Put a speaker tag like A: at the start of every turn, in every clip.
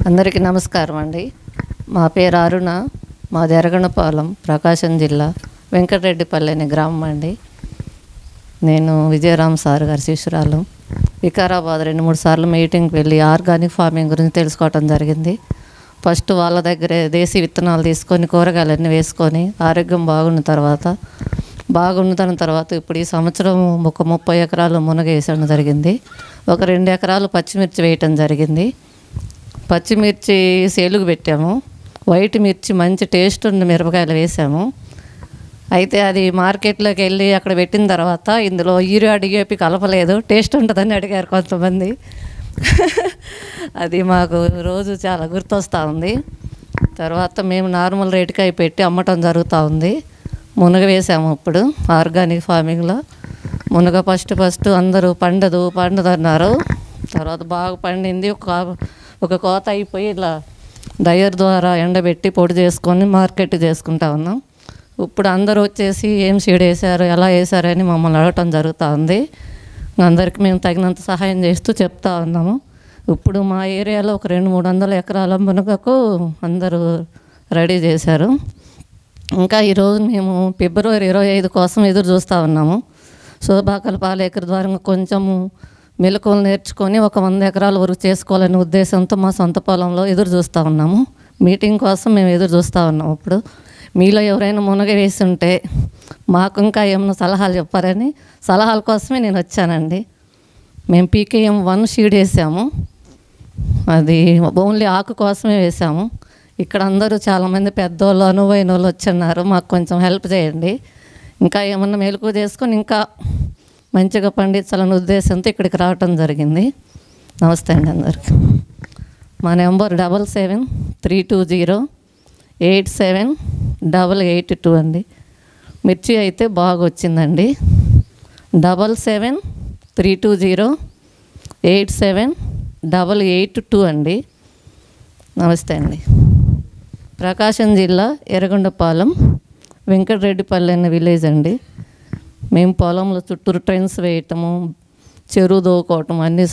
A: అందరికీ నమస్కారం అండి. మా పేరు అరుణ. మాది ఎర్రగొండపాలెం, ప్రకాశం జిల్లా, వెంకటరెడ్డిపల్లి అనే గ్రామం అండి. నేను విజయరామ్ సార్ గారి శిష్యురాలు. వికారాబాద్ 2-3 సార్లు మీటింగ్కి వెళ్ళి ఆర్గానిక్ ఫార్మింగ్ గురించి తెలుసుకోవటం జరిగింది. ఫస్ట్ వాళ్ళ దగ్గరే దేశీ విత్తనాలు తీసుకొని కూరగాయలన్నీ వేసుకొని ఆరోగ్యం బాగున్న తర్వాత ఇప్పుడు ఈ సంవత్సరం ఒక 30 ఎకరాలు మునగ వేసడం జరిగింది. ఒక 2 ఎకరాలు పచ్చిమిర్చి వేయటం జరిగింది. పచ్చిమిర్చి సేలుగు పెట్టాము. వైట్ మిర్చి మంచి టేస్ట్ ఉన్న మిరపకాయలు వేసాము. అయితే అది మార్కెట్లోకి వెళ్ళి అక్కడ పెట్టిన తర్వాత ఇందులో యూరియా డిఏపి కలపలేదు, టేస్ట్ ఉంటుందని అడిగారు కొంతమంది. అది మాకు రోజు చాలా గుర్తొస్తూ ఉంది. తర్వాత మేము నార్మల్ రేటుకి అవి పెట్టి అమ్మటం జరుగుతూ ఉంది. మునగ వేసాము. ఇప్పుడు ఆర్గానిక్ ఫార్మింగ్లో మునగ ఫస్ట్ అందరూ పండదు అన్నారు. తర్వాత బాగా పండింది. ఒక కోత అయిపోయి ఇలా డ్రైయర్ ద్వారా ఎండబెట్టి పొడి చేసుకొని మార్కెట్ చేసుకుంటా ఉన్నాం. ఇప్పుడు అందరూ వచ్చేసి ఏం సీడ్ వేశారు, ఎలా వేశారని మమ్మల్ని అడగటం జరుగుతూ ఉంది. అందరికీ మేము తగినంత సహాయం చేస్తూ చెప్తా ఉన్నాము. ఇప్పుడు మా ఏరియాలో ఒక 200-300 ఎకరాల మునగకు అందరూ రెడీ చేశారు. ఇంకా ఈరోజు మేము ఫిబ్రవరి 25 కోసం ఎదురు చూస్తూ ఉన్నాము. శోభాకల పాలేకర్ ద్వారా కొంచెము మెలకువలు నేర్చుకొని ఒక 100 ఎకరాల వరకు చేసుకోవాలనే ఉద్దేశంతో మా సొంత పొలంలో ఎదురు చూస్తూ ఉన్నాము. మీటింగ్ కోసం మేము ఎదురు చూస్తూ ఉన్నాము. ఇప్పుడు మీలో ఎవరైనా మునగ వేసి ఉంటే మాకు ఇంకా ఏమైనా సలహాలు చెప్పారని సలహాల కోసమే నేను వచ్చానండి. మేము PKM 1 షీడ్ వేసాము. అది ఓన్లీ ఆకు కోసమే వేసాము. ఇక్కడ అందరూ చాలామంది పెద్దోళ్ళు అనువైన వాళ్ళు వచ్చున్నారు. మాకు కొంచెం హెల్ప్ చేయండి. ఇంకా ఏమన్నా మెలకువ చేసుకొని ఇంకా మంచిగా పండించాలనే ఉద్దేశంతో ఇక్కడికి రావటం జరిగింది. నమస్తే అండి అందరికి. మా నెంబర్ 7732087882 అండి. మిర్చి అయితే బాగా వచ్చిందండి. 7732087882 అండి. నమస్తే అండి. ప్రకాశం జిల్లా ఎర్రగొండపాలెం, వెంకటరెడ్డిపల్లి అనే విలేజ్ అండి. మేము పొలంలో చుట్టూరు ట్రెన్స్ వేయటము, చెరువు దోకోవటం అన్నీ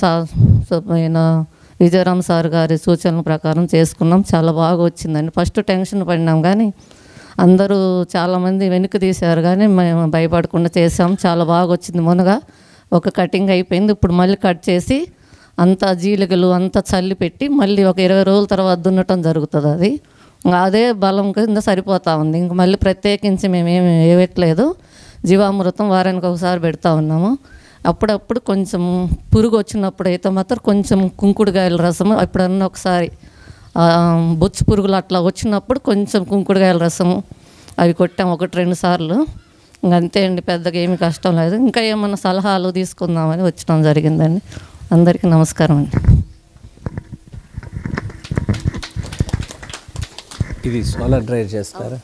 A: విజయరామ్ సార్ గారి సూచనల ప్రకారం చేసుకున్నాం. చాలా బాగా వచ్చిందండి. ఫస్ట్ టెన్షన్ పడినాం కానీ అందరూ చాలామంది వెనక్కి తీశారు కానీ మేము భయపడకుండా చేసాం. చాలా బాగా వచ్చింది. మునగా ఒక కటింగ్ అయిపోయింది. ఇప్పుడు మళ్ళీ కట్ చేసి అంతా జీలికలు అంతా చల్లి పెట్టి మళ్ళీ ఒక 20 రోజుల తర్వాత దున్నటం జరుగుతుంది. అది అదే బలం కింద సరిపోతూ ఉంది. ఇంక మళ్ళీ ప్రత్యేకించి మేమేమి వేయట్లేదు. జీవామృతం వారానికి ఒకసారి పెడతా ఉన్నాము. అప్పుడప్పుడు కొంచెం పురుగు వచ్చినప్పుడు అయితే మాత్రం కొంచెం కుంకుడుకాయల రసము, ఎప్పుడన్నా ఒకసారి బొచ్చు పురుగులు అట్లా వచ్చినప్పుడు కొంచెం కుంకుడుకాయల రసము అవి కొట్టాం 1-2 సార్లు. ఇంకంతే అండి, పెద్దగా ఏమి కష్టం లేదు. ఇంకా ఏమన్నా సలహాలు తీసుకుందామని వచ్చడం జరిగిందండి. అందరికీ నమస్కారం అండి.
B: ఇది సోలార్ డ్రైవ్ చేస్తారా?